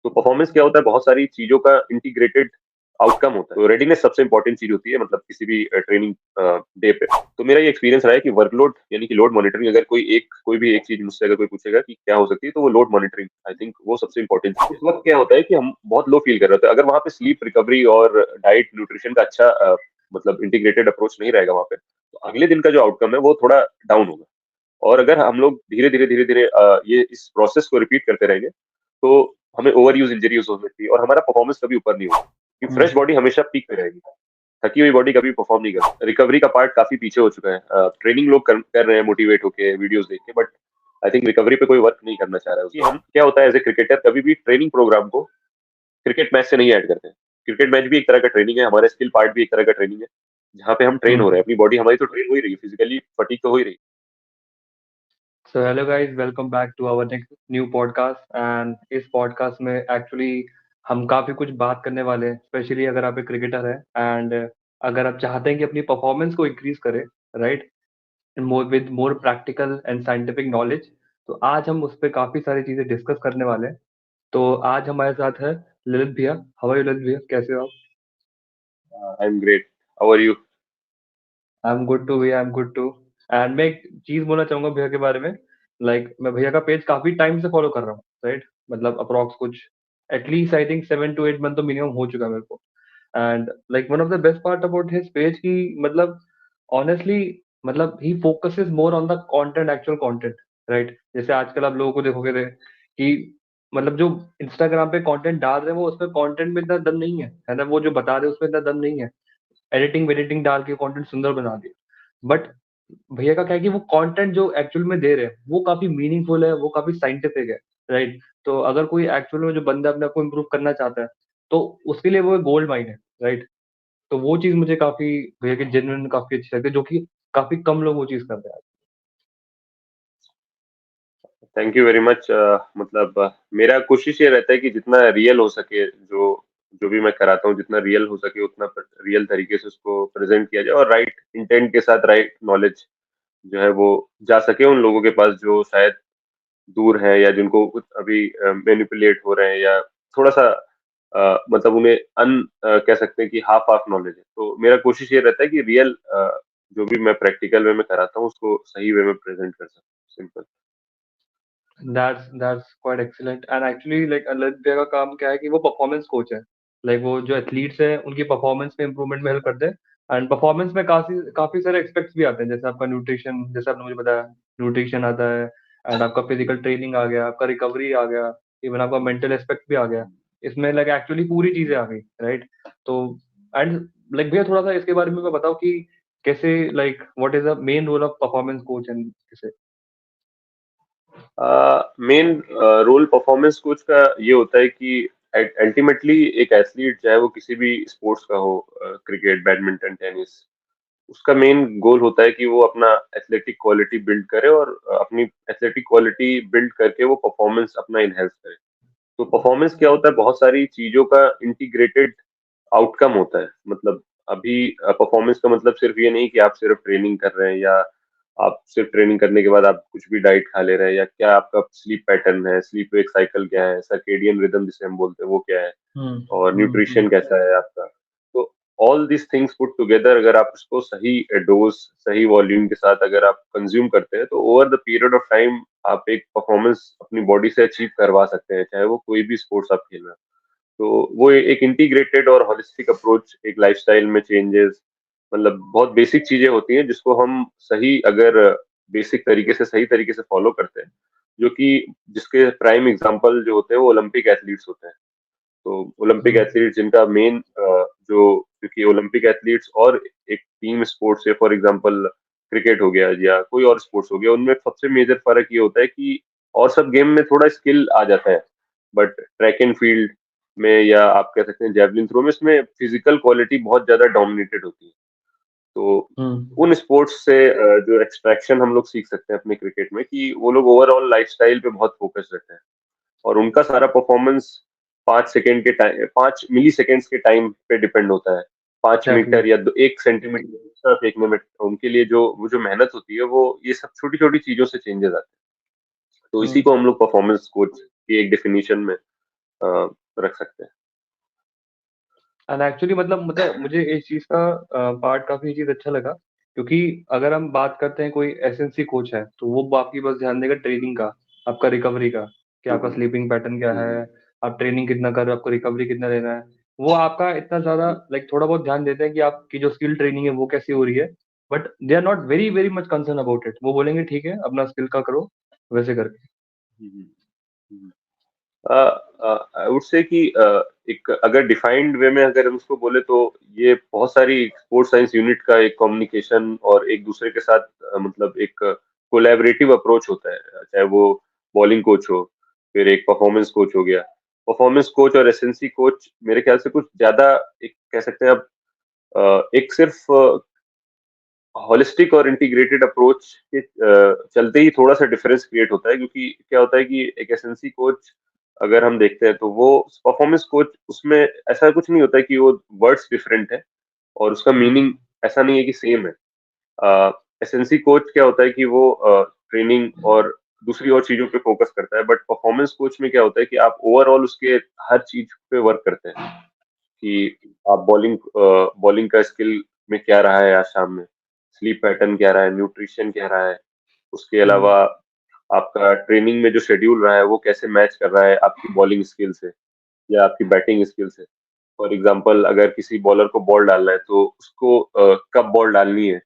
तो परफॉर्मेंस क्या होता है, बहुत सारी चीजों का इंटीग्रेटेड आउटकम होता है। तो रेडीनेस सबसे इंपॉर्टेंट चीज होती है, मतलब किसी भी ट्रेनिंग डे पे। तो मेरा ये एक्सपीरियंस रहा है कि वर्कलोड यानी कि लोड मॉनिटरिंग, अगर कोई भी एक चीज मुझसे अगर कोई पूछेगा कि क्या हो सकती है, तो वो लोड मॉनिटरिंग, आई थिंक वो सबसे इंपॉर्टेंट चीज है। उस वक्त क्या होता है कि हम बहुत लो फील कर रहे होते हैं, अगर वहाँ पे स्लीप रिकवरी और डाइट न्यूट्रिशन का अच्छा मतलब इंटीग्रेटेड अप्रोच नहीं रहेगा वहाँ पे, तो अगले दिन का जो आउटकम है वो थोड़ा डाउन होगा। और अगर हम लोग धीरे धीरे ये इस प्रोसेस को रिपीट करते रहेंगे, तो हमें ओवर यूज इंजरी हो सकती है और हमारा परफॉर्मेंस कभी ऊपर नहीं होगा, क्योंकि फ्रेश बॉडी हमेशा पीक पे रहेगी। थकी हुई बॉडी कभी परफॉर्म नहीं करती। रिकवरी का पार्ट काफी पीछे हो चुका है। ट्रेनिंग लोग कर रहे हैं मोटिवेट होके, वीडियोस देख के, बट आई थिंक रिकवरी पे कोई वर्क नहीं करना चाह रहा है। उसकी हम क्या होता है, एज ए क्रिकेटर कभी भी ट्रेनिंग प्रोग्राम को क्रिकेट मैच से नहीं ऐड करते हैं। क्रिकेट मैच भी एक तरह का ट्रेनिंग है, हमारा स्किल पार्ट भी एक तरह का ट्रेनिंग है, जहाँ पे हम ट्रेन हो रहे हैं। अपनी बॉडी हमारी तो ट्रेन हो ही रही है, फिजिकली फटीग तो हो ही रही So hello guys, welcome back to our next new podcast and इस podcast में actually हम काफी कुछ बात करने वाले हैं, स्पेशली अगर आप एक क्रिकेटर हैं एंड अगर आप चाहते हैं कि अपनी परफॉर्मेंस को इंक्रीज करें, right, more with more practical and scientific knowledge. तो आज हम उस पर काफी सारी चीजें डिस्कस करने वाले हैं। तो आज हमारे साथ है ललित भैया। हाउ आर यू ललित भैया, कैसे हो आप? है। I am great. How are you? I am good too भैया, I am good too. And मैं एक चीज बोलना चाहूंगा भैया के बारे में। मैं भैया का पेज काफी टाइम से फॉलो कर रहा हूँ, राइट। मतलब अप्रोक्स कुछ at least I think 7 to 8 month तो मिनिमम हो चुका है मेरे को। And one of the best part about his page की, मतलब ऑनेस्टली, मतलब ही focuses more on the content, actual content, right. जैसे आजकल आप लोगों को देखोगे थे कि मतलब जो इंस्टाग्राम पे कंटेंट डाल रहे हैं वो उसमें कंटेंट में इतना दम नहीं है ना, वो जो बता रहे हैं उसमें इतना दम नहीं है। एडिटिंग वेडिटिंग डाल के कंटेंट सुंदर बना दिया। बट भैया का क्या है कि वो कंटेंट जो एक्चुअल में दे रहे हैं वो काफी मीनिंगफुल है, वो काफी साइंटिफिक है, राइट। तो अगर कोई एक्चुअल में जो बंदा अपने आप को इम्प्रूव करना चाहता है तो उसके लिए वो एक गोल्ड माइन है, राइट। तो वो चीज मुझे काफी भैया की जेन्युइन काफी अच्छी लगती है, जो कि काफी कम लोग वो चीज कर रहे हैं। Thank you very much. मतलब मेरा कोशिश ये रहता है कि जितना रियल हो सके, जो जो भी मैं कराता हूँ, जितना रियल हो सके उतना रियल तरीके से उसको प्रेजेंट किया जाए, और राइट इंटेंट के साथ राइट नॉलेज जो है वो जा सके उन लोगों के पास जो शायद दूर है, या जिनको कुछ अभी मैनिपुलेट हो रहे हैं, या थोड़ा सा मतलब उन्हें कह सकते हैं कि हाफ हाफ नॉलेज है। तो मेरा कोशिश ये रहता है कि रियल जो भी मैं प्रैक्टिकल वे में कराता हूँ उसको सही वे में प्रेजेंट कर सकूँ। Simple. That's quite excellent. And actually Lalit भैया का काम क्या है कि वो परफॉर्मेंस कोच है। वो जो एथलीट्स हैं उनकी परफॉर्मेंस में इंप्रूवमेंट में हेल्प करते हैं। एंड परफॉर्मेंस में काफी काफी सारे एस्पेक्ट्स भी आते हैं, जैसे आपका न्यूट्रिशन, जैसे आपने मुझे बताया, न्यूट्रिशन आता है। एंड आपका फिजिकल ट्रेनिंग आ गया, आपका रिकवरी आ गया, इवन आपका मेंटल एस्पेक्ट भी आ गया। इसमें एक्चुअली पूरी चीजें आ गई, राइट। तो एंड भैया थोड़ा सा इसके बारे में बताओ कि कैसे, what is the main role of performance coach and कैसे। मेन रोल परफॉर्मेंस कोच का ये होता है कि अल्टीमेटली एक एथलीट चाहे वो किसी भी स्पोर्ट्स का हो, क्रिकेट, बैडमिंटन, टेनिस, उसका मेन गोल होता है कि वो अपना एथलेटिक क्वालिटी बिल्ड करे, और अपनी एथलेटिक क्वालिटी बिल्ड करके वो परफॉर्मेंस अपना इनहेंस करे। तो परफॉर्मेंस क्या होता है, बहुत सारी चीजों का इंटीग्रेटेड आउटकम होता है। मतलब अभी परफॉर्मेंस का मतलब सिर्फ ये नहीं कि आप सिर्फ ट्रेनिंग कर रहे हैं, या आप सिर्फ ट्रेनिंग करने के बाद आप कुछ भी डाइट खा ले रहे हैं, या क्या आपका स्लीप पैटर्न है, स्लीप वेक साइकिल क्या है, सर्केडियन रिदम जिसे हम बोलते हैं वो क्या है, हम्म। और हम्म। न्यूट्रिशन कैसा है आपका। तो all this things put together, अगर आप उसको सही डोज, सही वॉल्यूम के साथ अगर आप कंज्यूम करते हैं, तो over the period of time आप एक परफॉर्मेंस अपनी बॉडी से अचीव करवा सकते हैं, चाहे वो कोई भी स्पोर्ट्स आप खेल रहे हैं। तो वो एक इंटीग्रेटेड और होलिस्टिक अप्रोच, एक लाइफस्टाइल में चेंजेस, मतलब बहुत बेसिक चीजें होती हैं जिसको हम सही अगर बेसिक तरीके से सही तरीके से फॉलो करते हैं, जो कि जिसके प्राइम एग्जांपल जो होते हैं वो ओलंपिक एथलीट्स होते हैं। तो ओलंपिक हम्म। एथलीट्स जिनका मेन जो, क्योंकि ओलंपिक एथलीट्स और एक टीम स्पोर्ट्स है, फॉर एग्जांपल क्रिकेट हो गया या कोई और स्पोर्ट्स हो गया, उनमें सबसे मेजर फर्क ये होता है कि और सब गेम में थोड़ा स्किल आ जाता है, बट ट्रैक एंड फील्ड में, या आप कह सकते हैं जेवलिन थ्रो में, इसमें फिजिकल क्वालिटी बहुत ज्यादा डोमिनेटेड होती है। तो हम्म। उन स्पोर्ट्स से जो एक्सट्रैक्शन हम लोग सीख सकते हैं अपने क्रिकेट में, कि वो लोग ओवरऑल लाइफस्टाइल पे बहुत फोकस रहते हैं, और उनका सारा परफॉर्मेंस 5 सेकेंड के टाइम, 5 मिली सेकेंड्स के टाइम पे डिपेंड होता है। 5 मीटर एग्जैक्टली। या 1 सेंटीमीटर फेंकने में उनके लिए जो वो जो मेहनत होती है, वो ये सब छोटी छोटी चीजों से चेंजेस आते हैं। तो इसी हम्म। को हम लोग परफॉर्मेंस कोच की एक डेफिनेशन में रख सकते हैं। एंड एक्चुअली मतलब मुझे इस चीज का पार्ट काफी चीज अच्छा लगा, क्योंकि अगर हम बात करते हैं कोई एसएनसी कोच है तो वो आपकी बस ध्यान देगा ट्रेनिंग का, आपका रिकवरी का, कि आपका हम्म, स्लीपिंग पैटर्न क्या है, हम्म, आप ट्रेनिंग कितना कर रहे हो, आपको रिकवरी कितना लेना है। वो आपका इतना ज्यादा हम्म, लाइक थोड़ा बहुत ध्यान देते हैं कि आपकी जो स्किल ट्रेनिंग है वो कैसी हो रही है, but they are not very very much concern about it. वो बोलेंगे ठीक है अपना स्किल का करो वैसे करके। हम्म, हम्म। आई वुड से कि एक अगर डिफाइंड वे में अगर हम उसको बोले तो ये बहुत सारी स्पोर्ट्स साइंस यूनिट का एक कम्युनिकेशन और एक दूसरे के साथ मतलब एक कोलैबोरेटिव अप्रोच होता है, चाहे वो बॉलिंग कोच हो, फिर एक परफॉर्मेंस कोच हो गया। परफॉर्मेंस कोच और एसएनसी कोच मेरे ख्याल से कुछ ज्यादा एक कह सकते हैं आप एक सिर्फ हॉलिस्टिक और इंटीग्रेटेड अप्रोच के चलते ही थोड़ा सा डिफरेंस क्रिएट होता है, क्योंकि क्या होता है कि एक एसएनसी कोच अगर हम देखते हैं तो वो परफॉर्मेंस कोच उसमें ऐसा कुछ नहीं होता है कि वो वर्ड्स डिफरेंट है और उसका मीनिंग ऐसा नहीं है कि सेम है। एसएनसी कोच क्या होता है कि वो ट्रेनिंग और दूसरी और चीजों पे फोकस करता है, बट परफॉर्मेंस कोच में क्या होता है कि आप ओवरऑल उसके हर चीज पे वर्क करते हैं कि आप बॉलिंग का स्किल में क्या रहा है आज शाम में, स्लीप पैटर्न क्या रहा है, न्यूट्रिशन क्या रहा है, उसके अलावा आपका ट्रेनिंग में जो शेड्यूल रहा है वो कैसे मैच कर रहा है आपकी बॉलिंग स्किल से या आपकी बैटिंग स्किल से। फॉर एग्जाम्पल अगर किसी बॉलर को बॉल डालना है तो उसको कब बॉल डालनी है,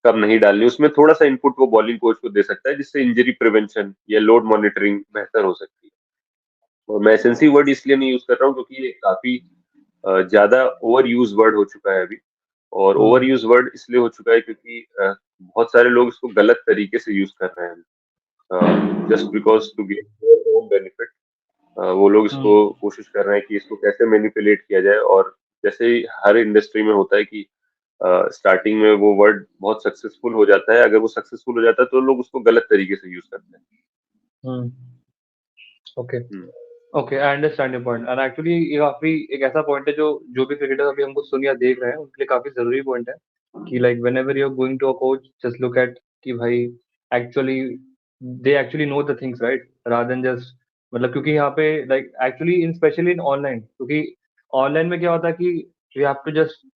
कब नहीं डालनी है, उसमें थोड़ा सा इनपुट वो बॉलिंग कोच को दे सकता है, जिससे इंजरी प्रिवेंशन या लोड मॉनिटरिंग बेहतर हो सकती है। और मैं एसेंसी वर्ड इसलिए नहीं यूज कर रहा हूँ क्योंकि ये काफी ज्यादा ओवर यूज वर्ड हो चुका है अभी। और ओवर यूज वर्ड इसलिए हो चुका है क्योंकि बहुत सारे लोग इसको गलत तरीके से यूज कर रहे हैं, just because to get their own benefit. वो लोग इसको कोशिश कर रहे हैं कि इसको कैसे मैनिपुलेट किया जाए, और जैसे ही हर इंडस्ट्री में होता है कि स्टार्टिंग में वो वर्ड बहुत सक्सेसफुल हो जाता है, अगर वो सक्सेसफुल हो जाता है तो लोग उसको गलत तरीके से यूज करते ओके। हैं। Okay, I understand your point. And actually ये काफी एक ऐसा पॉइंट है जो जो भी क्रिकेटर अभी हमको सुन या देख रहे हैं उनके लिए काफी जरूरी पॉइंट है, कि like whenever you are going to a coach just look at कि भाई actually they actually know the things right, rather than just मतलब क्योंकि यहाँ पे like actually in specially in online, क्योंकि ऑनलाइन में क्या होता है कि you have to just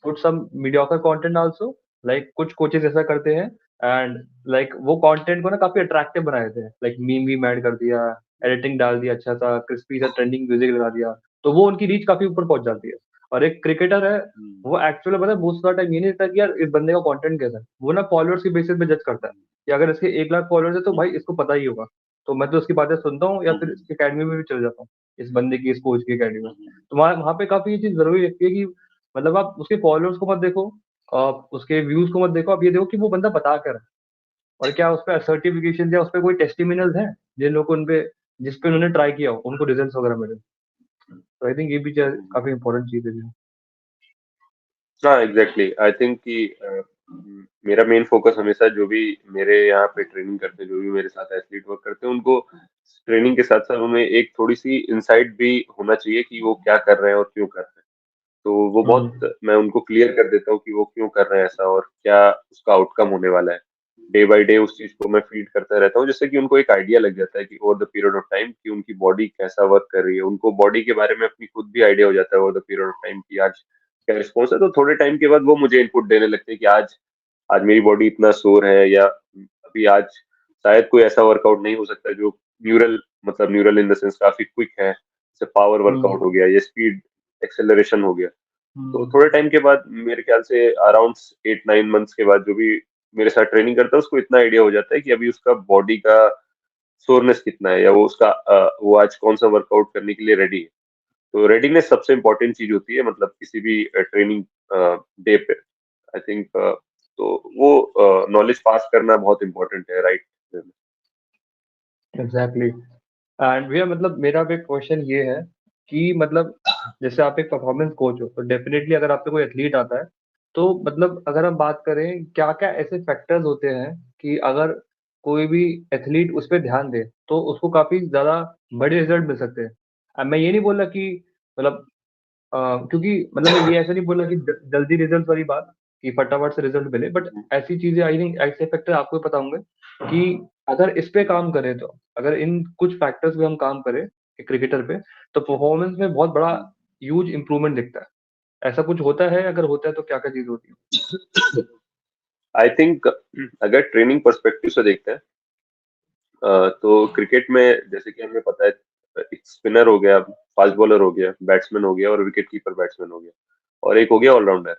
put some mediocre content also. Like कुछ कोचेस ऐसा करते हैं एंड लाइक वो कंटेंट को ना काफी अट्रैक्टिव बना देते हैं, लाइक मीम भी ऐड कर दिया, एडिटिंग डाल दिया, अच्छा सा क्रिस्पी सा ट्रेंडिंग म्यूजिक लगा दिया, तो वो उनकी रीच काफी ऊपर पहुंच जाती है। और एक क्रिकेटर है हम्म, वो एक्चुअली पता है बहुत सारा टाइम ये नहीं रहता कि यार इस बंदे का कंटेंट कैसा है, वो ना फॉलोअर्स के बेसिस पे जज करता है कि अगर इसके 1 लाख फॉलोअर्स है तो भाई इसको पता ही होगा, तो मैं तो उसकी बातें सुनता हूँ या फिर इसकी अकेडमी में भी चले जाता हूँ, इस बंदे की इस कोच की अकेडमी में। तो वहाँ पे काफी ये चीज जरूरी लगती है कि मतलब आप उसके फॉलोअर्स को मत देखो, आप उसके व्यूज को मत देखो, आप ये देखो कि वो बंदा बता कर रहा है, और क्या उस पर सर्टिफिकेशन या उस पर कोई टेस्टिमिनल्स हैं जिन लोगों को उनपे जिस पे उन्होंने ट्राई किया हो उनको रिजल्ट्स वगैरह मिले। तो आई थिंक ये भी काफी इंपॉर्टेंट चीज है जी। हाँ एग्जैक्टली, आई थिंक कि मेरा मेन फोकस हमेशा जो भी मेरे यहाँ पे ट्रेनिंग करते हैं, जो भी मेरे साथ एथलीट वर्क करते हैं, उनको ट्रेनिंग के साथ साथ उन्हें एक थोड़ी सी इंसाइट भी होना चाहिए कि वो क्या कर रहे हैं और क्यों कर रहे हैं। तो वो बहुत मैं उनको क्लियर कर देता हूँ कि वो क्यों कर रहे हैं ऐसा और क्या उसका आउटकम होने वाला है। डे बाय डे उस चीज को मैं फीड करता रहता हूँ, जिससे कि उनको एक आइडिया लग जाता है कि over the period of time कि उनकी बॉडी कैसा वर्क कर रही है, उनको बॉडी के बारे में अपनी खुद भी आइडिया हो जाता है over the period of time कि आज क्या रिस्पॉन्स है। तो थोड़े टाइम के बाद वो मुझे इनपुट देने लगते हैं कि आज आज मेरी बॉडी इतना सोर है, या अभी आज शायद कोई ऐसा वर्कआउट नहीं हो सकता जो न्यूरल मतलब न्यूरल इन द सेंस काफी क्विक है, जैसे पावर वर्कआउट हो गया या स्पीड एक्सेलरेशन हो गया। तो थोड़े टाइम के बाद मेरे ख्याल से अराउंड 8-9 मंथ्स के बाद जो भी मेरे साथ ट्रेनिंग करता है उसको इतना आइडिया हो जाता है कि अभी उसका बॉडी का सोरनेस कितना है, या वो उसका वो आज कौन सा वर्कआउट करने के लिए रेडी है। तो रेडीनेस सबसे इम्पोर्टेंट चीज होती है मतलब किसी भी ट्रेनिंग डे पे, आई थिंक। तो वो नॉलेज पास करना बहुत इम्पोर्टेंट है, राइट। एग्जैक्टली। एंड भैया मतलब मेरा भी क्वेश्चन ये है कि मतलब जैसे आप एक परफॉर्मेंस कोच हो तो डेफिनेटली अगर आप पे कोई एथलीट आता है तो मतलब अगर हम बात करें क्या क्या ऐसे फैक्टर्स होते हैं कि अगर कोई भी एथलीट उस पर ध्यान दे तो उसको काफी ज्यादा बड़े रिजल्ट मिल सकते हैं। अब मैं ये नहीं बोल रहा कि मतलब क्योंकि मतलब मैं ये ऐसा नहीं बोल रहा कि जल्दी रिजल्ट वाली बात कि फटाफट से रिजल्ट मिले, बट ऐसी चीजें आई थिंक ऐसे फैक्टर आपको भी पता होंगे कि अगर इस पे काम करें तो अगर इन कुछ फैक्टर्स पे हम काम करें एक क्रिकेटर पे, तो परफॉर्मेंस में बहुत बड़ा ह्यूज इंप्रूवमेंट दिखता है। ऐसा कुछ होता है? अगर होता है तो क्या-क्या चीज़ होती है? आई थिंक अगर ट्रेनिंग पर्सपेक्टिव से देखते हैं तो क्रिकेट में जैसे कि हमें पता है एक स्पिनर हो गया, फास्ट बॉलर हो गया, बैट्समैन हो गया और विकेट कीपर बैट्समैन हो गया और एक हो गया ऑलराउंडर।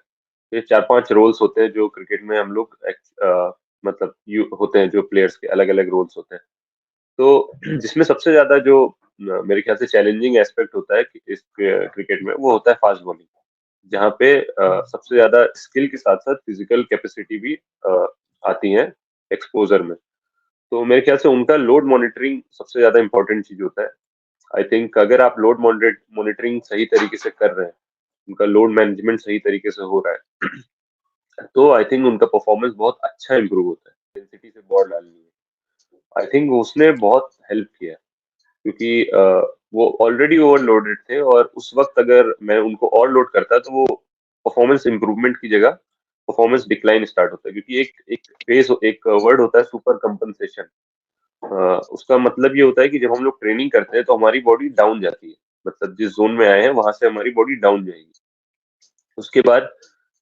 ये 4-5 रोल्स होते हैं जो क्रिकेट में हम लोग मतलब होते हैं, जो प्लेयर्स के अलग-अलग रोल्स होते हैं। तो जिसमें सबसे ज्यादा जो मेरे ख्याल से चैलेंजिंग एस्पेक्ट होता है कि इस क्रिकेट में, वो होता है फास्ट बॉलिंग, जहाँ पे सबसे ज्यादा स्किल के साथ साथ फिजिकल कैपेसिटी भी आती है एक्सपोजर में। तो मेरे ख्याल से उनका लोड मॉनिटरिंग सबसे ज्यादा इंपॉर्टेंट चीज होता है। आई थिंक अगर आप लोड मॉनिटरिंग सही तरीके से कर रहे हैं, उनका लोड मैनेजमेंट सही तरीके से हो रहा है, तो आई थिंक उनका परफॉर्मेंस बहुत अच्छा इंप्रूव होता है। इंटेंसिटी से बॉल डालनी है, आई थिंक उसने बहुत हेल्प किया, क्योंकि वो ऑलरेडी ओवरलोडेड थे और उस वक्त अगर मैं उनको और लोड करता तो वो परफॉर्मेंस इंप्रूवमेंट की जगह परफॉर्मेंस डिक्लाइन स्टार्ट होता है। क्योंकि एक फेज, एक वर्ड होता है सुपर कंपनसेशन। उसका मतलब ये होता है कि जब हम लोग ट्रेनिंग करते हैं तो हमारी बॉडी डाउन जाती है, मतलब जिस जोन में आए हैं वहां से हमारी बॉडी डाउन जाएगी। उसके बाद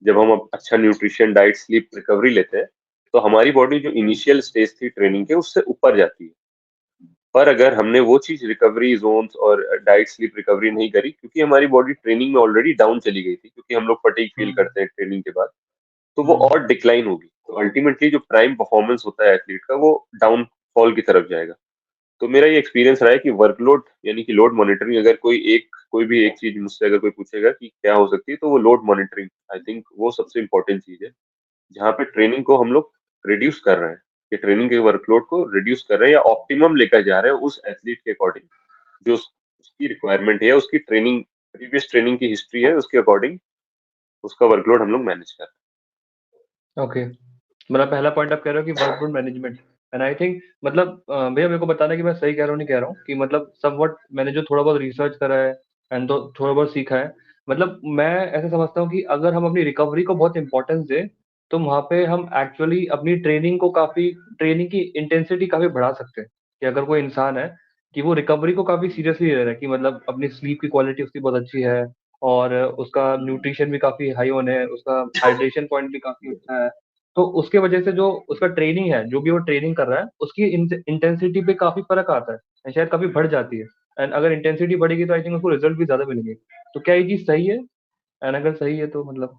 जब हम अब अच्छा न्यूट्रिशन, डाइट, स्लीप, रिकवरी लेते हैं तो हमारी बॉडी जो इनिशियल स्टेज थी ट्रेनिंग के, उससे ऊपर जाती है। पर अगर हमने वो चीज रिकवरी जोन्स और डाइट स्लीप रिकवरी नहीं करी, क्योंकि हमारी बॉडी ट्रेनिंग में ऑलरेडी डाउन चली गई थी, क्योंकि हम लोग फटीग फील हुँ, करते हैं ट्रेनिंग के बाद, तो वो हुँ, और डिक्लाइन होगी। तो अल्टीमेटली जो प्राइम परफॉर्मेंस होता है एथलीट का, वो डाउनफॉल की तरफ जाएगा। तो मेरा ये एक्सपीरियंस रहा है कि वर्कलोड यानी कि लोड मॉनिटरिंग, अगर कोई भी एक चीज मुझसे अगर कोई पूछेगा कि क्या हो सकती है, तो वो लोड मॉनिटरिंग, आई थिंक वो सबसे इंपॉर्टेंट चीज है, जहाँ पे ट्रेनिंग को हम लोग रिड्यूस कर रहे हैं, कि ट्रेनिंग के वर्कलोड को रिड्यूस कर रहे हैं या ऑप्टिमम लेकर जा रहे हैं उस एथलीट के अकॉर्डिंग, जो उसकी रिक्वायरमेंट है, उसकी ट्रेनिंग, प्रीवियस ट्रेनिंग की हिस्ट्री है, उसके अकॉर्डिंग उसका वर्कलोड हम लोग मैनेज कर ओके। मतलब पहला पॉइंट आप कह रहे हो कि workload management, and I think मतलब भैया मेरे को बताना कि मैं सही कह रहा हूँ नहीं कह रहा हूँ, कि मतलब समवॉट मैंने जो थोड़ा बहुत रिसर्च करा है एंड तो थोड़ा बहुत सीखा है, मतलब मैं ऐसा समझता हूँ कि अगर हम अपनी रिकवरी को बहुत इंपॉर्टेंस दें, तो वहाँ पे हम एक्चुअली अपनी ट्रेनिंग की इंटेंसिटी काफ़ी बढ़ा सकते हैं। कि अगर कोई इंसान है कि वो रिकवरी को काफ़ी सीरियसली ले रहा है, कि मतलब अपनी स्लीप की क्वालिटी उसकी बहुत अच्छी है और उसका न्यूट्रिशन भी काफ़ी हाई ऑन है, उसका हाइड्रेशन पॉइंट भी काफ़ी अच्छा है। तो उसके वजह से जो उसका ट्रेनिंग है, जो भी वो ट्रेनिंग कर रहा है, उसकी इंटेंसिटी पे काफ़ी फ़र्क आता है एंड शायद काफ़ी बढ़ जाती है। एंड अगर इंटेंसिटी बढ़ेगी तो आई थिंक उसको रिज़ल्ट भी ज़्यादा मिलेंगे। तो क्या ये चीज़ सही है? एंड अगर सही है तो मतलब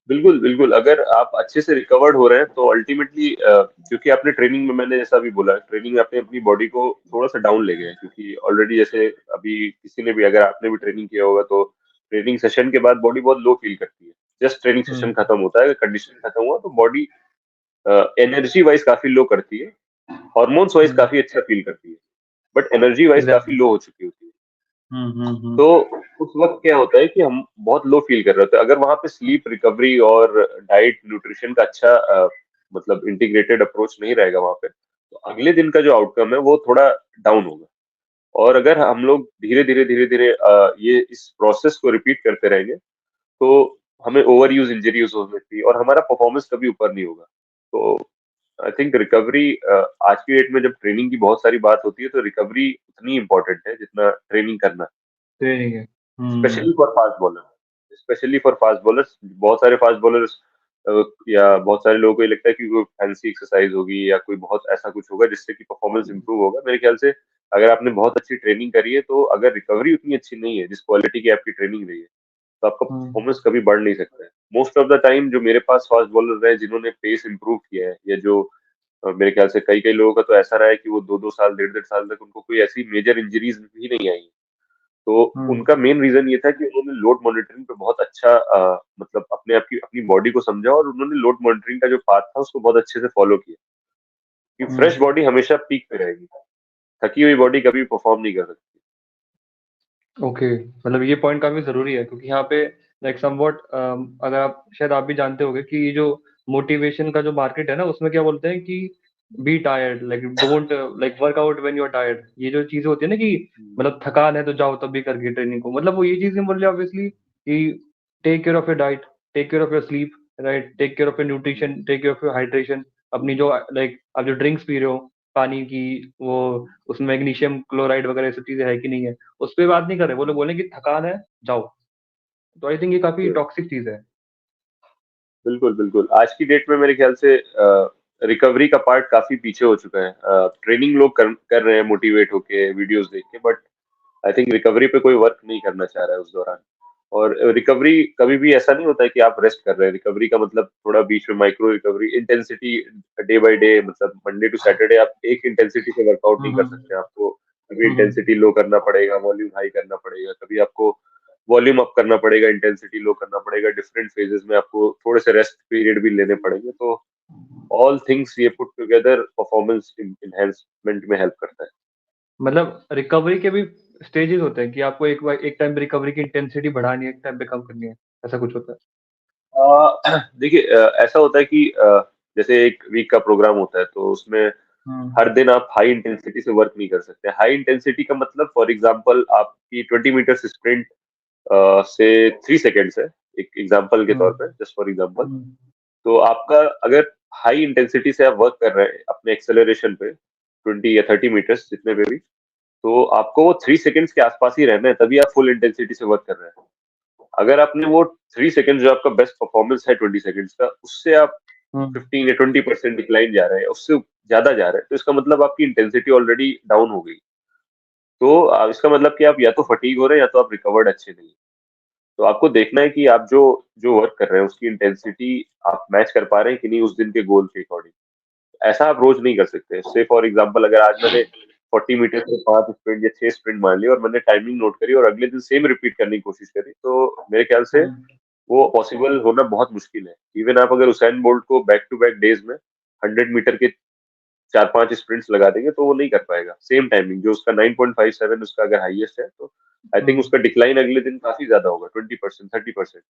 बिल्कुल, बिल्कुल। अगर आप अच्छे से रिकवर्ड हो रहे हैं तो अल्टीमेटली क्योंकि आपने ट्रेनिंग में, मैंने जैसा अभी बोला, ट्रेनिंग में आपने अपनी बॉडी को थोड़ा-सा डाउन ले गए हैं, क्योंकि ऑलरेडी जैसे अभी किसी ने भी, अगर आपने भी ट्रेनिंग किया होगा, तो ट्रेनिंग सेशन के बाद बॉडी बहुत लो फील करती है। जस्ट ट्रेनिंग सेशन हुँ, खत्म होता है, कंडीशनिंग खत्म हुआ तो बॉडी एनर्जी वाइज़ काफ़ी लो करती है, हार्मोन्स वाइज़ हुँ, काफ़ी अच्छा फील करती है, बट एनर्जी वाइज़ काफ़ी एग्ज़ैक्टली। लो हो चुकी होती है। हुँ, हुँ, हुँ। तो उस वक्त क्या होता है कि हम बहुत लो फील कर रहे होते हैं। अगर वहां पे स्लीप, रिकवरी और डाइट, न्यूट्रिशन का अच्छा मतलब इंटीग्रेटेड अप्रोच नहीं रहेगा वहां पे, तो अगले दिन का जो आउटकम है वो थोड़ा डाउन होगा। और अगर हम लोग धीरे धीरे ये इस प्रोसेस को रिपीट करते रहेंगे, तो हमें ओवर यूज इंजरीज हो सकती है और हमारा परफॉर्मेंस कभी ऊपर नहीं होगा। तो आई थिंक रिकवरी, आज की डेट में जब ट्रेनिंग की बहुत सारी बात होती है, तो रिकवरी उतनी इंपॉर्टेंट है जितना ट्रेनिंग करना, ट्रेनिंग है। हुँ, specially for fast bowler. Specially for fast bowlers, बहुत सारे फास्ट बॉलर्स, या बहुत सारे लोगों को ये लगता है कि कोई फैंसी एक्सरसाइज होगी या कोई बहुत ऐसा कुछ होगा जिससे कि परफॉर्मेंस इंप्रूव होगा। मेरे ख्याल से अगर आपने बहुत अच्छी ट्रेनिंग करी है, तो अगर रिकवरी उतनी अच्छी नहीं है जिस क्वालिटी की आपकी ट्रेनिंग रही है, तो आपका हुँ, परफॉर्मेंस कभी बढ़ नहीं सकता है। मोस्ट ऑफ द टाइम जो मेरे पास फास्ट बॉलर रहे जिन्होंने पेस इंप्रूव किया है, या जो मेरे ख्याल से कई कई लोगों का तो ऐसा रहा है कि वो 2-2 साल, 1.5-1.5 साल तक उनको कोई ऐसी मेजर इंजरीज भी नहीं आई। तो हुँ, उनका मेन रीजन ये था कि उन्होंने लोड मॉनिटरिंग पे बहुत अच्छा मतलब अपने आप की अपनी बॉडी को समझा, और उन्होंने लोड मॉनिटरिंग का जो पाथ था उसको बहुत अच्छे से फॉलो किया, कि फ्रेश हुँ। बॉडी हमेशा पीक पे रहेगी, थकी हुई बॉडी कभी परफॉर्म नहीं कर सकती। ओके, मतलब ये पॉइंट काफ़ी ज़रूरी है, क्योंकि यहाँ पे लाइक समव्हाट अगर आप शायद आप भी जानते होंगे कि ये जो मोटिवेशन का जो मार्केट है ना, उसमें क्या बोलते हैं कि be tired, like don't like work out when you are tired. ये जो चीज़ें होती है ना कि मतलब थकान है तो जाओ तब भी करके ट्रेनिंग को, मतलब वो ये चीज़ नहीं बोल रहे ऑब्वियसली कि take care of your diet, take care of your sleep, right? Take care of your nutrition, take care of your hydration. अपनी जो लाइक आप जो ड्रिंक्स पी रहे हो, पानी की वो उसमें मैग्नीशियम क्लोराइड वगैरह ये सब चीजें है कि नहीं है, उस पे बात नहीं कर रहे। वो लोग बोले कि थकान है, जाओ। तो आई थिंक ये काफी टॉक्सिक चीज है। बिल्कुल बिल्कुल, आज की डेट में मेरे ख्याल से रिकवरी का पार्ट काफी पीछे हो चुका है। ट्रेनिंग लोग कर रहे हैं मोटिवेट होके वीडियोस देख के, बट आई थिंक रिकवरी पे कोई वर्क नहीं करना चाह रहा है उस दौरान। और रिकवरी कभी भी ऐसा नहीं होता है कि आप रेस्ट कर रहे हैं। रिकवरी का मतलब थोड़ा बीच में micro recovery, intensity day by day, मतलब मंडे टू सैटरडे आप एक इंटेंसिटी से वर्कआउट नहीं कर हम्म सकते। आपको कभी हम्म इंटेंसिटी लो करना पड़ेगा, वॉल्यूम हाई करना पड़ेगा, कभी आपको वॉल्यूम अप करना पड़ेगा, इंटेंसिटी लो करना पड़ेगा। डिफरेंट फेजेस में आपको थोड़े से रेस्ट पीरियड भी लेने पड़ेंगे। तो ऑल थिंग्स ये पुट टुगेदर परफॉर्मेंस इनहेंसमेंट में हेल्प करता है। मतलब रिकवरी के भी स्टेजेस होते हैं कि आपको एक टाइम पे रिकवरी की इंटेंसिटी बढ़ानी है, एक टाइम पे कम करनी है, ऐसा कुछ होता है? देखिए, ऐसा होता है कि जैसे एक वीक का प्रोग्राम होता है, तो उसमें हम्म हर दिन आप हाई इंटेंसिटी से वर्क नहीं कर सकते। हाई इंटेंसिटी का मतलब फॉर एग्जांपल आपकी 20 मीटर स्प्रिंट से 3 सेकेंड्स है, एक एग्जांपल के तौर हम्म पे, जस्ट फॉर एग्जांपल। हम्म तो आपका अगर हाई इंटेंसिटी से आप वर्क कर रहे हैं अपने एक्सेलरेशन पे 20 या 30 मीटर्स जितने पे भी, तो आपको वो 3 सेकेंड्स के आसपास ही रहना है, तभी आप फुल इंटेंसिटी से वर्क कर रहे हैं। अगर आपने वो 3 सेकेंड जो आपका बेस्ट परफॉर्मेंस है 20 सेकेंड्स का, उससे आप हम्म 15 या 20% डिक्लाइन जा रहे हैं, उससे ज्यादा जा रहे हैं, तो इसका मतलब आपकी इंटेंसिटी ऑलरेडी डाउन हो गई। तो इसका मतलब कि आप या तो फटीग हो रहे हैं या तो आप रिकवर्ड अच्छे नहीं हैं। तो आपको देखना है कि आप जो जो वर्क कर रहे हैं उसकी इंटेंसिटी आप मैच कर पा रहे हैं कि नहीं उस दिन के गोल के अकॉर्डिंग। ऐसा आप रोज नहीं कर सकते। से फॉर एग्जांपल अगर आज मैंने 40 मीटर से 5 स्प्रिंट या 6 स्प्रिंट मान ली और मैंने टाइमिंग नोट करी और अगले दिन सेम रिपीट करने की कोशिश करी, तो मेरे ख्याल से हम्म वो पॉसिबल होना बहुत मुश्किल है। इवन आप अगर उसैन बोल्ट को बैक टू बैक डेज में 100 मीटर के 4-5 स्प्रिंट्स लगा देंगे, तो वो नहीं कर पाएगा सेम टाइमिंग। जो उसका 9.57 उसका अगर हाईएस्ट है, तो आई थिंक हम्म, उसका डिक्लाइन अगले दिन काफी ज्यादा होगा, 20% 30%।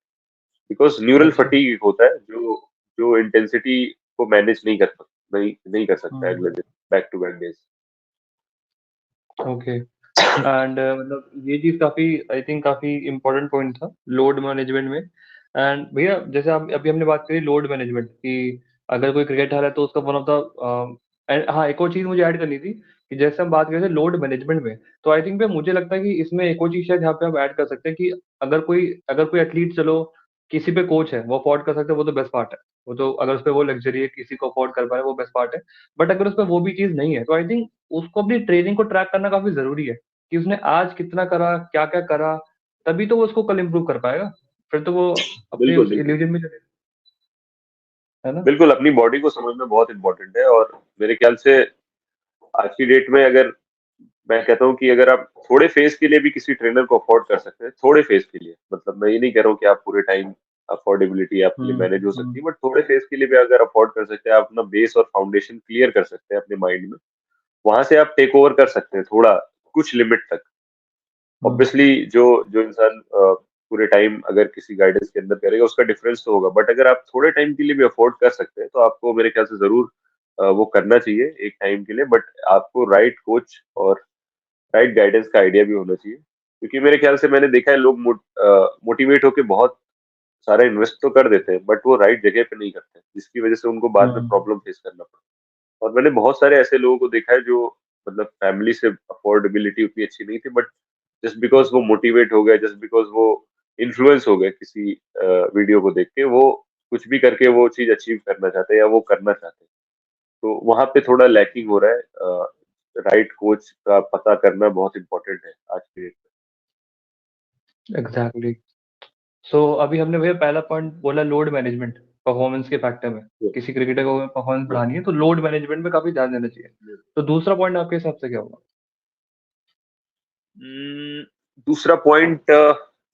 बिकॉज न्यूरल अच्छा। फटीग होता है जो जो इंटेंसिटी को मैनेज नहीं कर सकता है हम्म अगले दिन back to back days. Okay. And मतलब ये चीज काफी, आई थिंक काफी इंपॉर्टेंट पॉइंट था लोड मैनेजमेंट में। एंड भैया जैसे आप अभी हमने बात करी लोड मैनेजमेंट की, अगर कोई क्रिकेटर है तो उसका वन ऑफ द एंड हाँ, एक और चीज मुझे ऐड करनी थी कि जैसे हम बात कर रहे थे लोड मैनेजमेंट में, तो आई थिंक पे मुझे लगता है कि इसमें एक और चीज शायद यहाँ पे हम ऐड कर सकते हैं कि अगर कोई एथलीट, चलो किसी पे कोच है वो अफोर्ड कर सकते हैं, वो तो बेस्ट पार्ट है। वो तो अगर उस पर वो लग्जरी है, किसी को अफोर्ड कर पा रहे हैं, वो बेस्ट पार्ट है। बट अगर उस पर वो भी चीज नहीं है, तो आई थिंक उसको अपनी ट्रेनिंग को ट्रैक करना काफी जरूरी है कि उसने आज कितना करा, क्या क्या करा, तभी तो वो उसको कल इम्प्रूव कर पाएगा। फिर तो वो अपने बिल्कुल उस बिल्कुल। इल्यूजन में चले, है ना? बिल्कुल अपनी बॉडी को समझना बहुत इंपॉर्टेंट है। और मेरे ख्याल से आज की डेट में अगर मैं कहता हूँ कि अगर आप थोड़े फेज के लिए भी किसी ट्रेनर को अफोर्ड कर सकते हैं, थोड़े फेज के लिए, मतलब मैं ये नहीं कह रहा हूँ कि आप पूरे टाइम अफोर्डेबिलिटी आपके लिए मैनेज हो सकती हम्म है, बट थोड़े फेज के लिए भी अगर अफोर्ड कर सकते हैं, आप अपना बेस और फाउंडेशन क्लियर कर सकते हैं अपने माइंड में, वहां से आप टेक ओवर कर सकते हैं थोड़ा, कुछ लिमिट तक। हम्म ऑब्वियसली जो जो इंसान पूरे टाइम अगर किसी गाइडेंस के अंदर करेगा उसका डिफरेंस तो होगा, बट अगर आप थोड़े टाइम के लिए भी अफोर्ड कर सकते हैं, तो आपको मेरे ख्याल से जरूर वो करना चाहिए एक टाइम के लिए। बट आपको राइट कोच और राइट गाइडेंस का आइडिया भी होना चाहिए। क्योंकि मेरे ख्याल से मैंने देखा है लोग मोटिवेट होकर बहुत सारा इन्वेस्ट तो कर देते हैं, बट वो राइट जगह पे नहीं करते, जिसकी वजह से उनको बाद में हम्म प्रॉब्लम फेस करना पड़ता है। और मैंने बहुत सारे ऐसे लोगों को देखा है जो मतलब फैमिली से अफोर्डेबिलिटी उतनी अच्छी नहीं थी, बट जस्ट बिकॉज वो मोटिवेट हो गए, जस्ट बिकॉज वो इन्फ्लुएंस हो गए किसी वीडियो को देख के, वो कुछ भी करके वो चीज अचीव करना चाहते हैं या वो करना चाहते हैं। तो वहां पे थोड़ा लैकिंग हो रहा है। राइट कोच का पता करना बहुत इंपॉर्टेंट है आज के डेट एग्जैक्टली। सो अभी हमने भैया पहला पॉइंट बोला लोड मैनेजमेंट परफॉर्मेंस के फैक्टर में, में। किसी क्रिकेटर को परफॉर्मेंस Yeah, बढ़ानी है तो लोड मैनेजमेंट में काफी ध्यान देना चाहिए। yeah. तो दूसरा पॉइंट आपके हिसाब से क्या होगा? दूसरा पॉइंट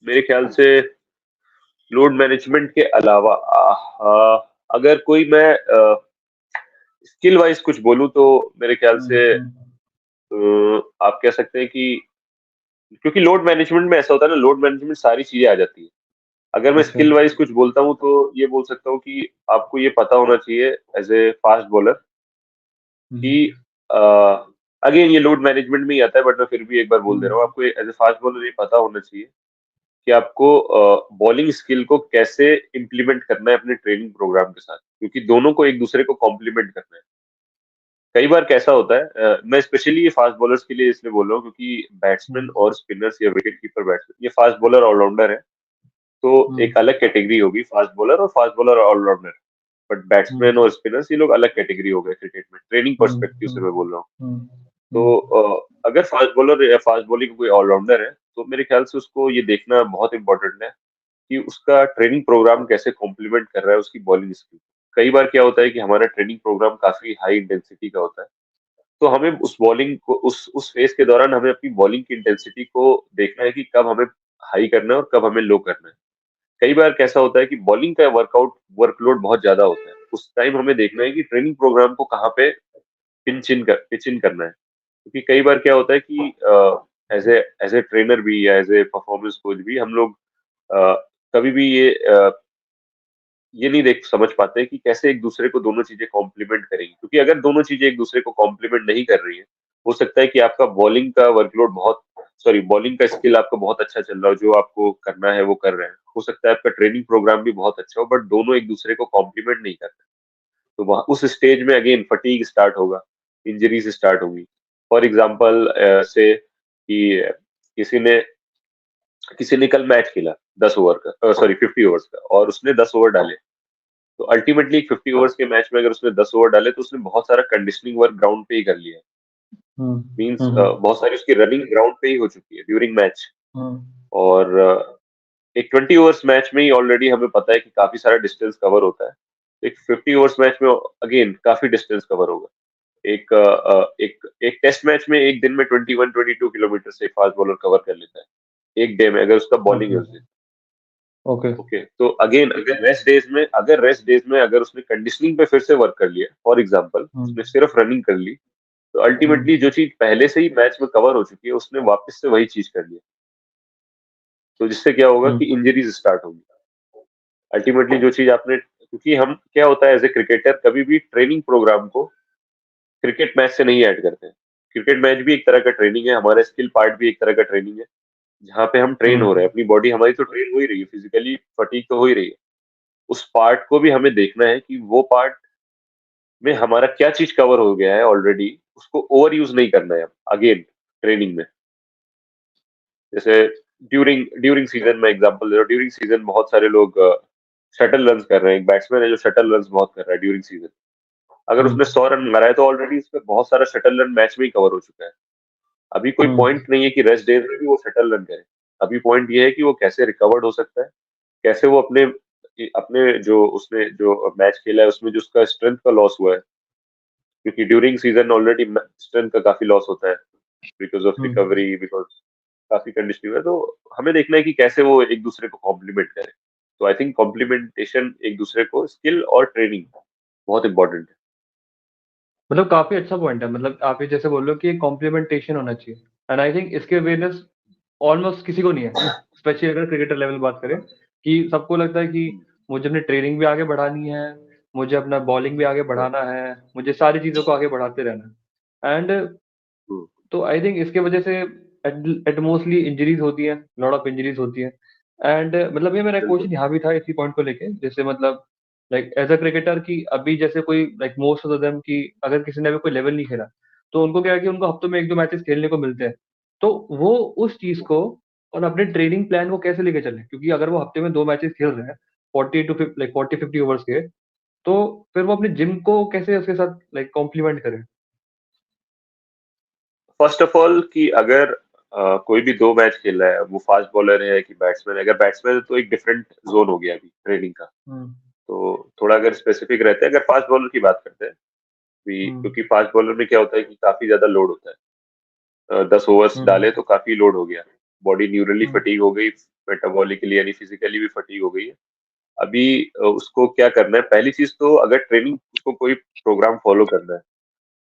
मेरे ख्याल से लोड मैनेजमेंट के अलावा अगर कोई मैं स्किल वाइज कुछ बोलूं, तो मेरे ख्याल से हम्म आप कह सकते हैं कि क्योंकि लोड मैनेजमेंट में ऐसा होता है ना, लोड मैनेजमेंट सारी चीजें आ जाती है। अगर मैं अच्छा। स्किल वाइज कुछ बोलता हूँ तो ये बोल सकता हूँ कि आपको ये पता होना चाहिए एज ए फास्ट बॉलर कि हम्म अगेन ये लोड मैनेजमेंट में ही आता है, बट मैं फिर भी एक बार बोल दे रहा हूँ हम्म आपको, एज ए फास्ट बॉलर ये पता होना चाहिए कि आपको बॉलिंग स्किल को कैसे इम्प्लीमेंट करना है अपने ट्रेनिंग प्रोग्राम के साथ, क्योंकि दोनों को एक दूसरे को कॉम्प्लीमेंट करना है। कई बार कैसा होता है, मैं स्पेशली ये फास्ट बॉलर्स के लिए इसलिए बोल रहा हूँ क्योंकि बैट्समैन हम्म और स्पिनर्स या विकेट कीपर बैट्समैन ये फास्ट बॉलर ऑलराउंडर है। तो हम्म एक अलग कैटेगरी होगी फास्ट बॉलर और fast bowler allrounder. But hmm batsman और स्पिनर्स ये लोग अलग कैटेगरी हो गए क्रिकेट में, ट्रेनिंग हम्म पर्सपेक्टिव से हम्म मैं बोल रहा हूँ। हम्म हम्म तो अगर फास्ट बॉलर या फास्ट बॉलिंग कोई ऑलराउंडर है तो मेरे ख्याल से उसको ये देखना बहुत इंपॉर्टेंट है कि उसका ट्रेनिंग प्रोग्राम कैसे कॉम्प्लीमेंट कर रहा है उसकी बॉलिंग स्किल। कई बार क्या होता है कि हमारा ट्रेनिंग प्रोग्राम काफी हाई इंटेंसिटी का होता है, तो हमें उस बॉलिंग को उस फेज के दौरान हमें अपनी बॉलिंग की इंटेंसिटी को देखना है कि कब हमें हाई करना है और कब हमें लो करना है। कई बार कैसा होता है कि बॉलिंग का वर्कलोड बहुत ज्यादा होता है, उस टाइम हमें देखना है कि ट्रेनिंग प्रोग्राम को कहाँ पे पिच इन करना है। क्योंकि कई बार क्या होता है कि एज ए ट्रेनर भी या एज ए परफॉर्मेंस कोच भी हम लोग अ, कभी भी ये नहीं देख समझ पाते कि कैसे एक दूसरे को दोनों चीजें कॉम्प्लीमेंट करेंगी, क्योंकि अगर दोनों चीजें एक दूसरे को कॉम्प्लीमेंट नहीं कर रही है, हो सकता है कि आपका बॉलिंग का स्किल आपका बहुत अच्छा चल रहा हो, जो आपको करना है वो कर रहे हैं, हो सकता है आपका ट्रेनिंग प्रोग्राम भी बहुत अच्छा हो, बट दोनों एक दूसरे को कॉम्प्लीमेंट नहीं कर रहे। तो वहाँ उस स्टेज में अगेन फटीग स्टार्ट होगा, इंजरीज स्टार्ट होंगी। फॉर एग्जाम्पल से कि किसी ने किसी ने कल मैच खेला 10 ओवर का, सॉरी 50 ओवर्स का, और उसने 10 ओवर डाले। तो अल्टीमेटली 50 ओवर्स के मैच में अगर उसने 10 ओवर डाले तो उसने बहुत सारा कंडीशनिंग वर्क ग्राउंड पे ही कर लिया है। हम्म मीन्स हम्म बहुत सारी उसकी रनिंग ग्राउंड पे ही हो चुकी है ड्यूरिंग मैच। हम्म और एक 20 ओवर्स मैच में ही ऑलरेडी हमें पता है कि काफी सारा डिस्टेंस कवर होता है। एक 50 ओवर्स मैच में अगेन काफी डिस्टेंस कवर होगा। एक टेस्ट मैच में एक दिन में 21-22 किलोमीटर से फास्ट बॉलर कवर कर लेता है एक डे में, अगर उसका बॉलिंग है ओके उस दिन। ओके ओके, तो अगेन अगर रेस्ट डेज में अगर उसने कंडीशनिंग पे फिर से वर्क कर लिया, फॉर एग्जांपल हम्म उसने सिर्फ रनिंग कर ली, तो हम्म अल्टीमेटली जो चीज पहले से ही मैच में कवर हो चुकी है उसने वापस से वही चीज कर लिया। तो जिससे क्या होगा हम्म कि इंजरीज स्टार्ट होगी। अल्टीमेटली जो चीज आपने, क्योंकि हम क्या होता है एज ए क्रिकेटर कभी भी ट्रेनिंग प्रोग्राम को क्रिकेट मैच से नहीं ऐड करते हैं। क्रिकेट मैच भी एक तरह का ट्रेनिंग है, हमारा स्किल पार्ट भी एक तरह का ट्रेनिंग है, जहाँ पे हम ट्रेन हो रहे हैं, अपनी बॉडी हमारी तो ट्रेन हो ही रही है, फिजिकली फटीग तो हो ही रही है। उस पार्ट को भी हमें देखना है कि वो पार्ट में हमारा क्या चीज कवर हो गया है ऑलरेडी, उसको ओवर यूज नहीं करना है अगेन ट्रेनिंग में। जैसे ड्यूरिंग ड्यूरिंग सीजन में एग्जांपल दे रहा हूँ, ड्यूरिंग सीजन बहुत सारे लोग शटल रन कर रहे हैं। एक बैट्समैन है जो शटल रन बहुत कर रहा है ड्यूरिंग सीजन, अगर उसने हम्म 100 रन मारा है तो ऑलरेडी उसमें बहुत सारा शटल रन मैच में ही कवर हो चुका है। अभी कोई हम्म पॉइंट नहीं है कि रेस्ट डेज में भी वो शटल रन करे। अभी पॉइंट ये है कि वो कैसे रिकवर्ड हो सकता है, कैसे वो अपने अपने जो उसने जो मैच खेला है उसमें जो उसका स्ट्रेंथ का लॉस हुआ है, क्योंकि ड्यूरिंग सीजन ऑलरेडी स्ट्रेंथ का काफी लॉस होता है because of hmm recovery, because काफी कंडीशनिंग है। तो हमें देखना है कि कैसे वो एक दूसरे को कॉम्प्लीमेंट करे। तो आई थिंक कॉम्प्लीमेंटेशन एक दूसरे को स्किल और ट्रेनिंग बहुत इंपॉर्टेंट है। मतलब काफी अच्छा पॉइंट है। मतलब आप ये जैसे बोल रहे हो कि एक कॉम्प्लीमेंटेशन होना चाहिए, एंड आई थिंक इसके अवेयरनेस ऑलमोस्ट किसी को नहीं है, स्पेशली अगर क्रिकेटर लेवल बात करें, कि सबको लगता है कि मुझे अपनी ट्रेनिंग भी आगे बढ़ानी है, मुझे अपना बॉलिंग भी आगे बढ़ाना है, मुझे सारी चीज़ों को आगे बढ़ाते रहना है। एंड तो आई थिंक इसके वजह से एट मोस्टली इंजरीज होती है, लॉट ऑफ इंजरीज होती है। एंड मतलब ये मेरा बिल्कुल। क्वेश्चन यहाँ भी था इसी पॉइंट को लेके, जैसे मतलब लाइक एज अ क्रिकेटर की अभी जैसे कोई लाइक मोस्ट ऑफ देम की अगर किसी ने अभी कोई लेवल नहीं खेला, तो उनको क्या है कि उनको हफ्तों में एक दो मैचेस खेलने को मिलते हैं। तो वो उस चीज को और अपने ट्रेनिंग प्लान को कैसे लेके चले, क्योंकि अगर वो हफ्ते में दो मैचेस खेल रहे हैं 40 50 ओवर्स के, तो फिर वो अपने जिम को कैसे उसके साथ लाइक कॉम्प्लीमेंट करें। फर्स्ट ऑफ ऑल कि अगर कोई भी 2 मैच खेल रहा है, वो फास्ट बॉलर है कि बैट्समैन, अगर बैट्समैन है तो एक डिफरेंट जोन हो गया अभी ट्रेनिंग का। हम्म तो थोड़ा अगर स्पेसिफिक रहते हैं, अगर फास्ट बॉलर की बात करते हैं, हम्म क्योंकि फास्ट बॉलर में क्या होता है कि काफी ज्यादा लोड होता है। 10 ओवर्स हम्म डाले तो काफी लोड हो गया, बॉडी न्यूरली हम्म फटीग हो गई, मेटाबॉलिकली यानी फिजिकली भी फटीग हो गई है। अभी उसको क्या करना है, पहली चीज तो अगर ट्रेनिंग उसको कोई प्रोग्राम फॉलो करना है,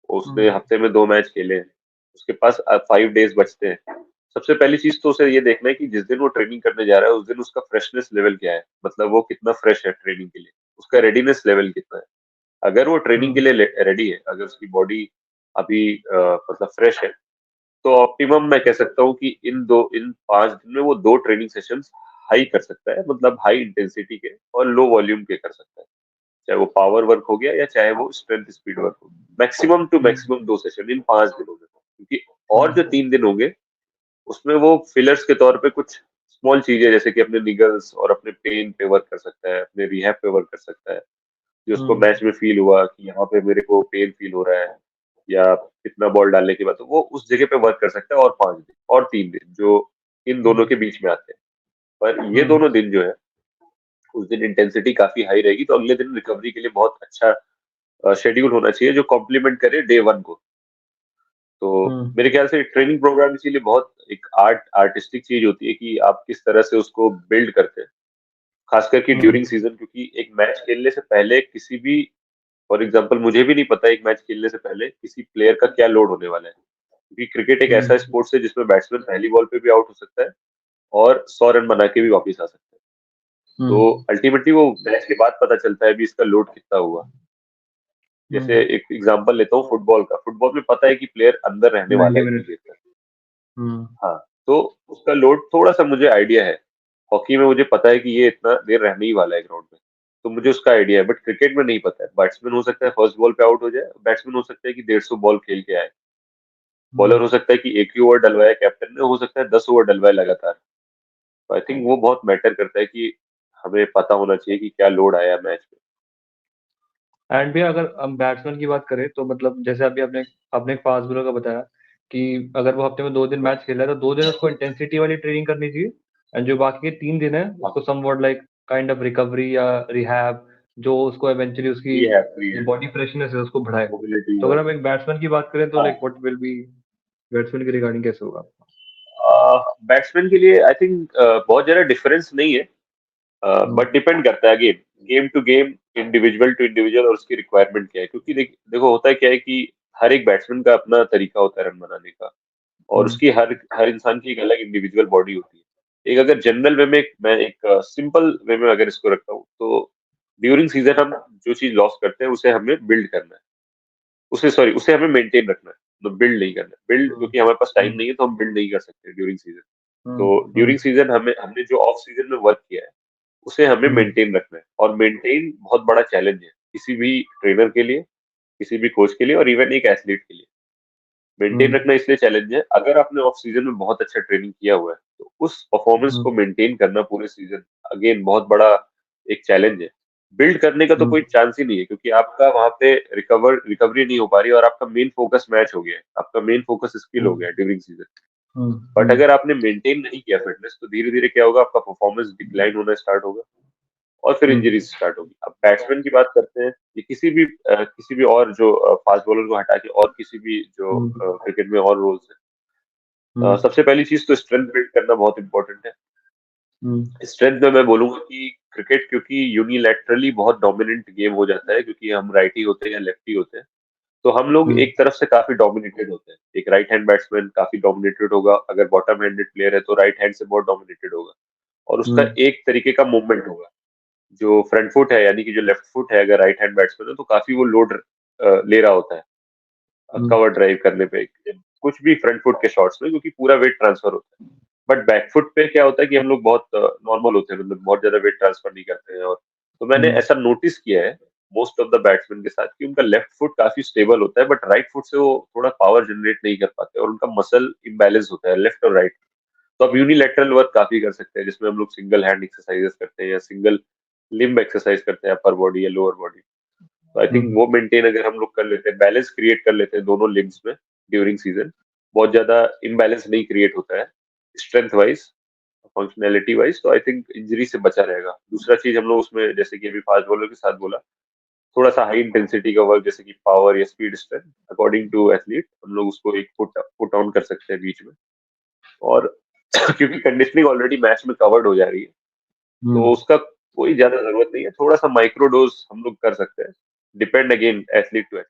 उसने हम्म हफ्ते में 2 मैच खेले हैं, उसके पास 5 डेज बचते हैं। सबसे पहली चीज तो उसे ये देखना है कि जिस दिन वो ट्रेनिंग करने जा रहा है उस दिन उसका फ्रेशनेस लेवल क्या है, मतलब वो कितना फ्रेश है ट्रेनिंग के लिए, उसका रेडीनेस लेवल कितना है। अगर वो ट्रेनिंग के हम्म लिए रेडी है, अगर उसकी बॉडी अभी मतलब फ्रेश है, तो ऑप्टिमम मैं कह सकता हूँ कि इन 5 दिन में वो 2 ट्रेनिंग सेशंस हाई कर सकता है, मतलब हाई इंटेंसिटी के और लो वॉल्यूम के कर सकता है। चाहे वो पावर वर्क हो गया या चाहे वो स्ट्रेंथ स्पीड वर्क हो, maximum to maximum 2 session in 5 दिनों में, क्योंकि और जो 3 दिन होंगे उसमें वो फिलर्स के तौर पे कुछ स्मॉल चीजें जैसे कि अपने निगल्स और अपने पेन पे वर्क कर सकता है, अपने रिहैब पे वर्क कर सकता है, जो उसको मैच में फील हुआ कि यहाँ पे मेरे को पेन फील हो रहा है या कितना बॉल डालने के बाद, तो वो उस जगह पे वर्क कर सकता है। और 5 दिन और 3 दिन जो इन दोनों के बीच में आते हैं, पर ये दोनों दिन जो है उस दिन इंटेंसिटी काफी हाई रहेगी, तो अगले दिन रिकवरी के लिए बहुत अच्छा शेड्यूल होना चाहिए जो कॉम्प्लीमेंट करे डे 1 को। तो मेरे ख्याल से ट्रेनिंग प्रोग्राम इसीलिए बहुत एक आर्टिस्टिक चीज होती है कि आप किस तरह से उसको बिल्ड करते हैं, खास करके ड्यूरिंग सीजन, क्योंकि एक मैच खेलने से पहले किसी भी, फॉर एग्जांपल मुझे भी नहीं पता एक मैच खेलने से पहले किसी प्लेयर का क्या लोड होने वाला है, क्योंकि क्रिकेट एक ऐसा स्पोर्ट्स है जिसमें बैट्समैन पहली बॉल पे भी आउट हो सकता है और 100 रन बना के भी वापस आ सकता है। तो अल्टीमेटली वो मैच के बाद पता चलता है भी इसका लोड कितना हुआ। जैसे एक एग्जांपल लेता हूँ फुटबॉल का, फुटबॉल में पता है कि प्लेयर अंदर रहने वाला 90 है इतनी मिनट। देर तक। हाँ, तो उसका लोड थोड़ा सा मुझे आइडिया है। हॉकी में मुझे पता है कि ये इतना देर रहने ही वाला है ग्राउंड में, तो मुझे उसका आइडिया है, बट क्रिकेट में नहीं पता है। बैट्समैन हो सकता है फर्स्ट बॉल पे आउट हो जाए, बैट्समैन हो सकता है कि 150 बॉल खेल के आए, बॉलर हो सकता है कि एक ही ओवर डलवाया कैप्टन ने, हो सकता है 10 ओवर डलवाए लगातार। तो आई थिंक वो बहुत मैटर करता है कि हमें पता होना चाहिए कि क्या लोड आया मैच में। एंड भी अगर हम बैट्समैन की बात करें तो मतलब जैसे अभी आपने आपने फास्ट बॉलर का बताया कि अगर वो हफ्ते में 2 दिन मैच खेल रहा है तो 2 दिन उसको इंटेंसिटी वाली ट्रेनिंग करनी चाहिए, एंड जो बाकी के 3 दिन है उसको somewhat like kind of recovery या रिहैब, जो उसको इवेंचुअली उसकी फ्री है, फ्री जो है, बॉडी फ्रेशनेस है उसको बढ़ाए। मोबिलिटी तो है। अगर हम एक बैट्समैन की बात करें तो हाँ, like what will be batsman की रिगार्डिंग कैसे होगा? बैट्समैन के लिए आई थिंक बहुत ज्यादा डिफरेंस नहीं है, हम्म, बट डिपेंड करता है again game to game, individual to individual, और उसकी रिक्वायरमेंट क्या है, क्योंकि देखो होता है क्या है कि हर एक बैट्समैन का अपना तरीका होता है रन बनाने का, और हम्म, उसकी हर हर इंसान की एक अलग इंडिविजुअल बॉडी होती है। एक अगर जनरल वे में मैं एक सिंपल वे में अगर इसको रखता हूँ, तो ड्यूरिंग सीजन हम जो चीज लॉस करते हैं उसे हमें बिल्ड करना है, उसे हमें मेंटेन रखना है, तो बिल्ड नहीं करना है। बिल्ड हम्म, क्योंकि हमारे पास टाइम हम्म, नहीं है तो हम बिल्ड नहीं कर सकते ड्यूरिंग सीजन। तो हम्म, ड्यूरिंग सीजन हमें हमने जो ऑफ सीजन में वर्क किया है उसे हमें हम्म, मेंटेन रखना है, और मेंटेन बहुत बड़ा चैलेंज है किसी भी ट्रेनर के लिए, किसी भी कोच के लिए, और इवन एक एथलीट के लिए। मेंटेन हम्म, रखना इसलिए चैलेंज है, अगर आपने ऑफ सीजन में बहुत अच्छा ट्रेनिंग किया हुआ है तो उस परफॉर्मेंस को हम्म, मेंटेन करना पूरे सीजन अगेन बहुत बड़ा एक चैलेंज है। बिल्ड करने का तो हम्म, कोई चांस ही नहीं है, क्योंकि आपका वहां पे रिकवरी नहीं हो पा रही, और आपका मेन फोकस मैच हो गया है, आपका मेन फोकस स्किल हो हम्म, गया है ड्यूरिंग सीजन। हम्म, बट अगर आपने मेंटेन नहीं किया फिटनेस, तो धीरे धीरे क्या होगा, आपका परफॉर्मेंस डिक्लाइन होना स्टार्ट होगा और फिर हम्म, इंजरीज स्टार्ट होगी। अब बैट्समैन की बात करते हैं, ये किसी भी और जो फास्ट बॉलर को हटा के और किसी भी जो हम्म, क्रिकेट में और रोल्स है, हम्म, सबसे पहली चीज तो स्ट्रेंथ बिल्ड करना बहुत इंपॉर्टेंट है। हम्म, स्ट्रेंथ में मैं बोलूंगा कि क्रिकेट क्योंकि यूनिलैटरली बहुत डोमिनेंट गेम हो जाता है, क्योंकि हम राइटी होते हैं या लेफ्टी होते हैं, तो हम लोग हम्म, एक तरफ से काफी डोमिनेटेड होते हैं। एक राइट हैंड बैट्समैन काफी डोमिनेटेड होगा, अगर बॉटम हैंडेड प्लेयर है तो राइट हैंड से बहुत डोमिनेटेड होगा, और उसका हम्म, एक तरीके का मूवमेंट होगा। जो फ्रंट फुट है यानी कि जो लेफ्ट फुट है, अगर राइट हैंड बैट्समैन है तो काफी वो लोड ले रहा होता है हम्म, कवर ड्राइव करने पे, कुछ भी फ्रंट फुट के शॉट्स में, क्योंकि पूरा वेट ट्रांसफर होता है। बट बैक फुट पे क्या होता है कि हम लोग बहुत नॉर्मल होते हैं, मतलब बहुत ज्यादा वेट ट्रांसफर नहीं करते हैं। और तो मैंने हम्म, ऐसा नोटिस किया है मोस्ट ऑफ द बैट्समैन के साथ कि उनका लेफ्ट फुट काफी स्टेबल होता है, बट राइट फुट से वो थोड़ा पावर जनरेट नहीं कर पाते, और उनका मसल इम्बैलेंस होता है लेफ्ट और राइट। तो आप यूनिलैटरल वर्क काफी कर सकते हैं, जिसमें हम लोग सिंगल हैंड एक्सरसाइजेस करते हैं या सिंगल लिम्ब एक्सरसाइज करते हैं, अपर बॉडी या लोअर बॉडी। तो आई थिंक हम्म, वो मेंटेन अगर हम लोग कर लेते हैं, बैलेंस क्रिएट कर लेते हैं दोनों लिम्स में ड्यूरिंग सीजन, बहुत ज्यादा इम्बैलेंस नहीं क्रिएट होता है स्ट्रेंथ वाइज, फंक्शनैलिटी वाइज, तो आई थिंक इंजरी से बचा रहेगा। दूसरा चीज हम लोग उसमें जैसे कि अभी फास्ट बॉलर के साथ बोला, थोड़ा सा हाई इंटेंसिटी का वर्क जैसे कि पावर या speed strength according to athlete, हम लोग उसको एक पुट ऑन कर सकते हैं बीच में। और क्योंकि कंडीशनिंग ऑलरेडी मैच में कवर्ड हो जा रही है, हम्म, तो उसका कोई ज्यादा जरूरत नहीं है, थोड़ा सा माइक्रो डोज हम लोग कर सकते हैं, depend again athlete to athlete.